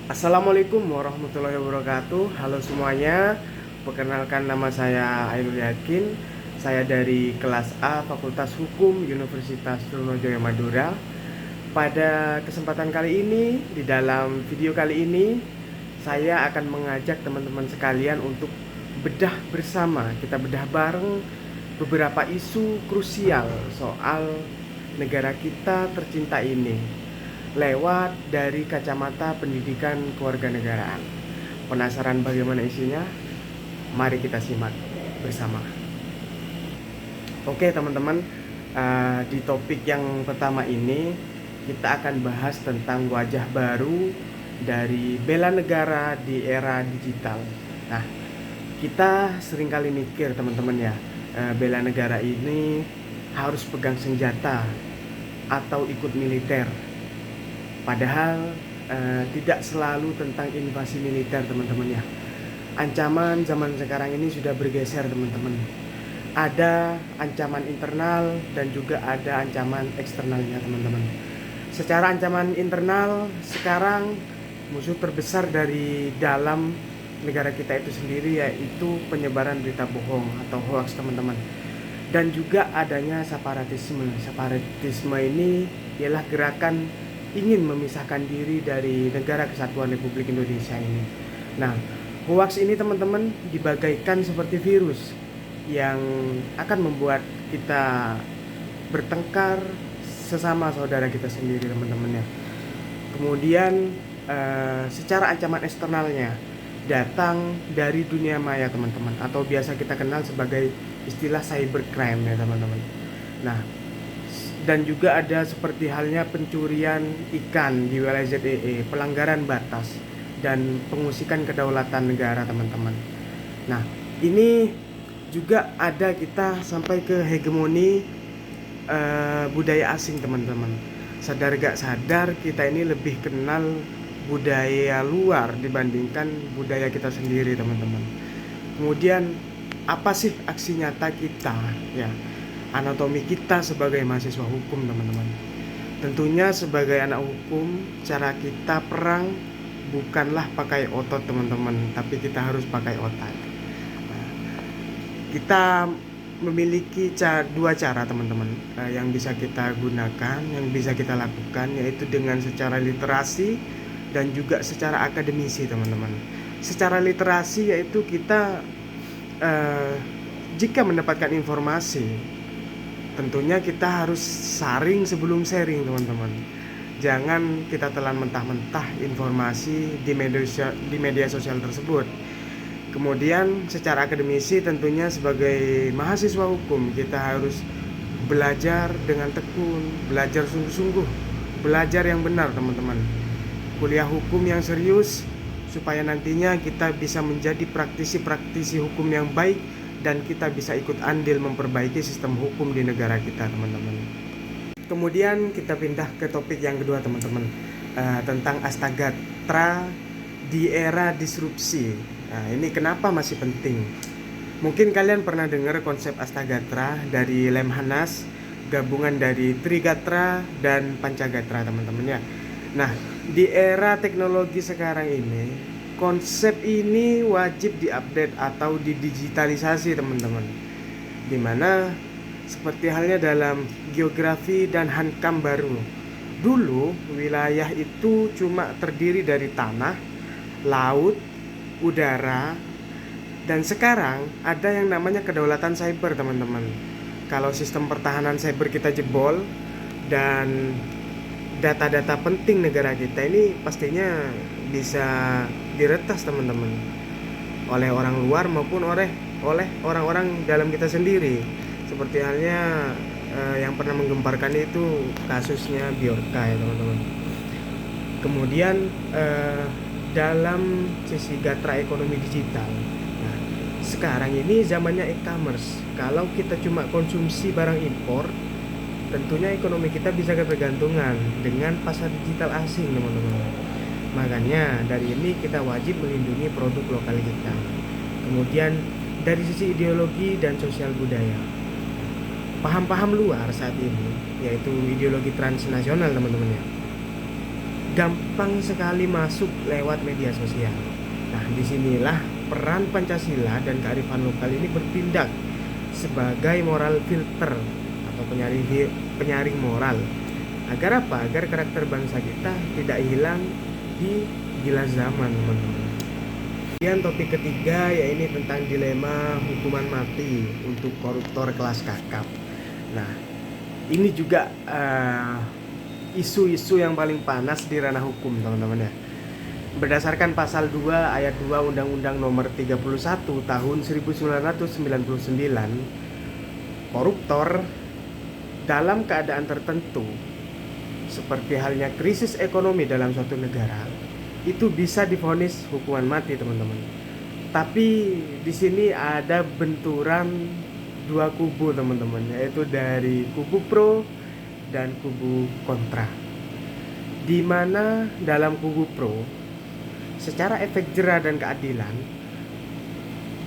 Assalamualaikum warahmatullahi wabarakatuh. Halo semuanya. Perkenalkan, nama saya Ainul Yakin. Saya dari kelas A Fakultas Hukum Universitas Trunojoyo Madura. Pada kesempatan kali ini, di dalam video kali ini, saya akan mengajak teman-teman sekalian untuk bedah bersama. Kita bedah bareng beberapa isu krusial soal negara kita tercinta ini lewat dari kacamata pendidikan kewarganegaraan. Penasaran bagaimana isinya? Mari kita simak bersama. Oke teman-teman, di topik yang pertama ini kita akan bahas tentang wajah baru dari bela negara di era digital. Nah, kita seringkali mikir teman-teman ya, bela negara ini harus pegang senjata atau ikut militer. Padahal tidak selalu tentang invasi militer teman-teman ya. Ancaman zaman sekarang ini sudah bergeser teman-teman. Ada ancaman internal dan juga ada ancaman eksternalnya teman-teman. Secara ancaman internal, sekarang musuh terbesar dari dalam negara kita itu sendiri yaitu penyebaran berita bohong atau hoax teman-teman. Dan juga adanya separatisme. Separatisme ini ialah gerakan ingin memisahkan diri dari Negara Kesatuan Republik Indonesia ini. Nah, hoax ini teman-teman dibagaikan seperti virus yang akan membuat kita bertengkar sesama saudara kita sendiri teman-teman ya. Kemudian secara ancaman eksternalnya datang dari dunia maya teman-teman, atau biasa kita kenal sebagai istilah cybercrime ya teman-teman. Nah, dan juga ada seperti halnya pencurian ikan di wilayah ZEE, pelanggaran batas, dan pengusikan kedaulatan negara teman-teman. Nah, ini juga ada kita sampai ke hegemoni budaya asing teman-teman. Sadar gak sadar kita ini lebih kenal budaya luar dibandingkan budaya kita sendiri teman-teman. Kemudian apa sih aksi nyata kita ya? Anatomi kita sebagai mahasiswa hukum teman-teman. Tentunya sebagai anak hukum, cara kita perang bukanlah pakai otot teman-teman, tapi kita harus pakai otak. Nah, kita memiliki dua cara teman-teman yang bisa kita gunakan, yang bisa kita lakukan, yaitu dengan secara literasi dan juga secara akademisi teman-teman. Secara literasi yaitu kita jika mendapatkan informasi, tentunya kita harus saring sebelum sharing teman-teman. Jangan kita telan mentah-mentah informasi di media sosial tersebut. Kemudian secara akademisi tentunya sebagai mahasiswa hukum kita harus belajar dengan tekun, belajar sungguh-sungguh, belajar yang benar teman-teman. Kuliah hukum yang serius supaya nantinya kita bisa menjadi praktisi-praktisi hukum yang baik dan kita bisa ikut andil memperbaiki sistem hukum di negara kita teman-teman. Kemudian kita pindah ke topik yang kedua teman-teman, tentang Astagatra di era disrupsi. Nah, ini kenapa masih penting? Mungkin kalian pernah dengar konsep Astagatra dari Lemhanas, gabungan dari Trigatra dan Pancagatra teman-teman ya. Nah, di era teknologi sekarang ini konsep ini wajib diupdate atau didigitalisasi teman-teman. Dimana seperti halnya dalam geografi dan hankam baru. Dulu wilayah itu cuma terdiri dari tanah, laut, udara, dan sekarang ada yang namanya kedaulatan cyber teman-teman. Kalau sistem pertahanan cyber kita jebol dan data-data penting negara kita ini pastinya bisa diretas teman-teman oleh orang luar maupun oleh orang-orang dalam kita sendiri. Seperti halnya yang pernah menggemparkan itu kasusnya Bjorka ya teman-teman. Kemudian dalam sisi gatra ekonomi digital, nah, sekarang ini zamannya e-commerce. Kalau kita cuma konsumsi barang impor, tentunya ekonomi kita bisa ketergantungan dengan pasar digital asing teman-teman. Makanya dari ini kita wajib melindungi produk lokal kita. Kemudian dari sisi ideologi dan sosial budaya, paham-paham luar saat ini yaitu ideologi transnasional teman-teman ya, gampang sekali masuk lewat media sosial. Nah, disinilah peran Pancasila dan kearifan lokal ini bertindak sebagai moral filter atau penyaring moral. Agar apa? Agar karakter bangsa kita tidak hilang di gila zaman, teman-teman. Kemudian topik ketiga yaitu tentang dilema hukuman mati untuk koruptor kelas kakap. Nah, ini juga isu-isu yang paling panas di ranah hukum, teman-teman ya. Berdasarkan pasal 2 ayat 2 Undang-Undang Nomor 31 Tahun 1999, koruptor dalam keadaan tertentu seperti halnya krisis ekonomi dalam suatu negara itu bisa divonis hukuman mati, teman-teman. Tapi di sini ada benturan dua kubu, teman-teman, yaitu dari kubu pro dan kubu kontra. Di mana dalam kubu pro, secara efek jera dan keadilan,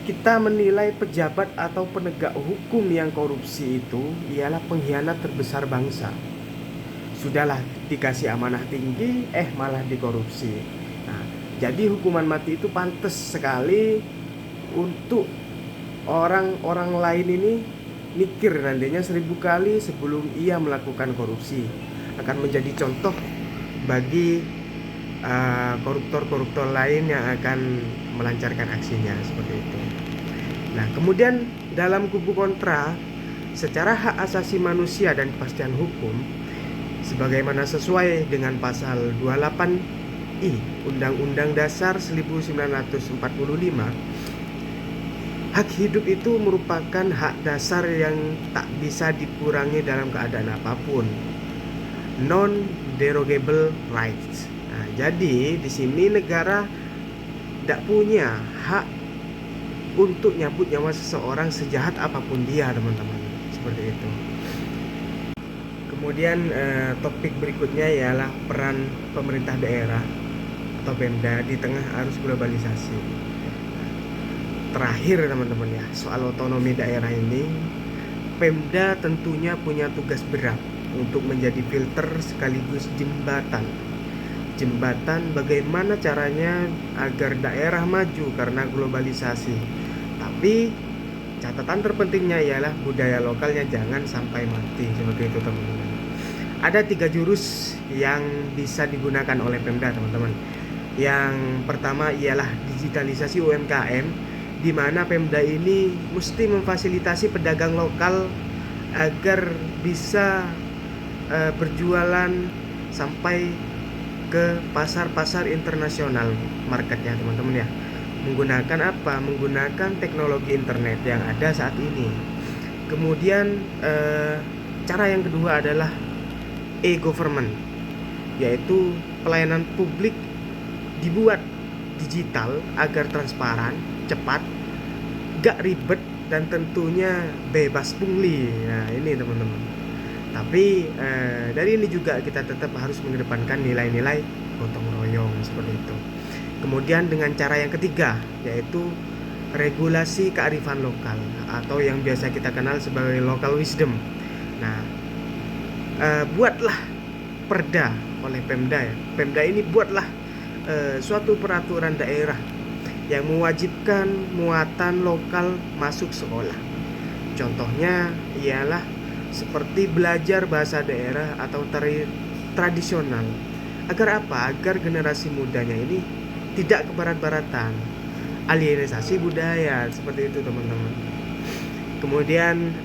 kita menilai pejabat atau penegak hukum yang korupsi itu ialah pengkhianat terbesar bangsa. Sudahlah dikasih amanah tinggi, malah dikorupsi. Nah, jadi hukuman mati itu pantas sekali untuk orang-orang lain ini mikir nantinya 1000 kali sebelum ia melakukan korupsi. Akan menjadi contoh bagi koruptor-koruptor lain yang akan melancarkan aksinya seperti itu. Nah, kemudian dalam kubu kontra, secara hak asasi manusia dan kepastian hukum, sebagaimana sesuai dengan pasal 28I Undang-Undang Dasar 1945, hak hidup itu merupakan hak dasar yang tak bisa dikurangi dalam keadaan apapun. Non-derogable rights. Nah, jadi di sini negara tidak punya hak untuk nyabut nyawa seseorang sejahat apapun dia, teman-teman. Seperti itu. Kemudian topik berikutnya ialah peran pemerintah daerah atau Pemda di tengah arus globalisasi. Terakhir, teman-teman ya, soal otonomi daerah ini, Pemda tentunya punya tugas berat untuk menjadi filter sekaligus jembatan bagaimana caranya agar daerah maju karena globalisasi. Tapi catatan terpentingnya ialah budaya lokalnya jangan sampai mati, seperti itu, teman-teman. Ada 3 jurus yang bisa digunakan oleh Pemda, teman-teman. Yang pertama ialah digitalisasi UMKM, di mana Pemda ini mesti memfasilitasi pedagang lokal agar bisa berjualan sampai ke pasar-pasar internasional marketnya, teman-teman ya. Menggunakan apa? Menggunakan teknologi internet yang ada saat ini. Kemudian cara yang kedua adalah e-government, yaitu pelayanan publik dibuat digital agar transparan, cepat, gak ribet, dan tentunya bebas pungli. Nah, ini, teman-teman. Tapi dari ini juga kita tetap harus mengedepankan nilai-nilai gotong royong seperti itu. Kemudian dengan cara yang ketiga, yaitu regulasi kearifan lokal atau yang biasa kita kenal sebagai local wisdom. Nah, buatlah perda oleh Pemda ya. Pemda ini buatlah suatu peraturan daerah yang mewajibkan muatan lokal masuk sekolah. Contohnya ialah seperti belajar bahasa daerah atau tradisional. Agar apa? Agar generasi mudanya ini tidak kebarat-baratan, alienisasi budaya, seperti itu, teman-teman. Kemudian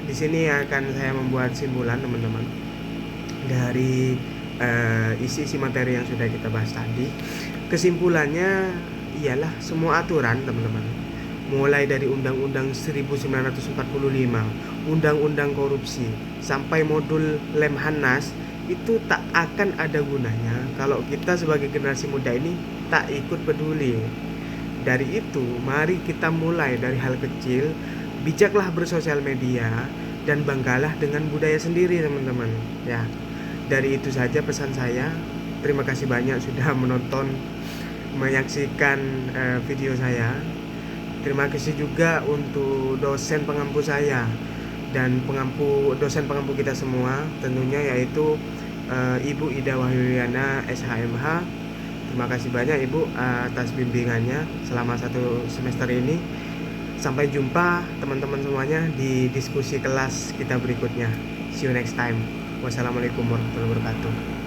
di sini akan saya membuat simpulan, teman-teman, dari isi materi yang sudah kita bahas tadi. Kesimpulannya ialah semua aturan, teman-teman, mulai dari Undang-Undang 1945, Undang-Undang Korupsi, sampai modul Lemhanas, itu tak akan ada gunanya kalau kita sebagai generasi muda ini tak ikut peduli. Dari itu, mari kita mulai dari hal kecil, bijaklah bersosial media, dan banggalah dengan budaya sendiri, teman-teman. Ya, dari itu saja pesan saya. Terima kasih banyak sudah menyaksikan video saya. Terima kasih juga untuk dosen pengampu saya dan dosen pengampu kita semua, tentunya yaitu Ibu Ida Wahyuliana SHMH. Terima kasih banyak Ibu atas bimbingannya selama 1 semester ini. Sampai jumpa teman-teman semuanya di diskusi kelas kita berikutnya. See you next time. Wassalamualaikum warahmatullahi wabarakatuh.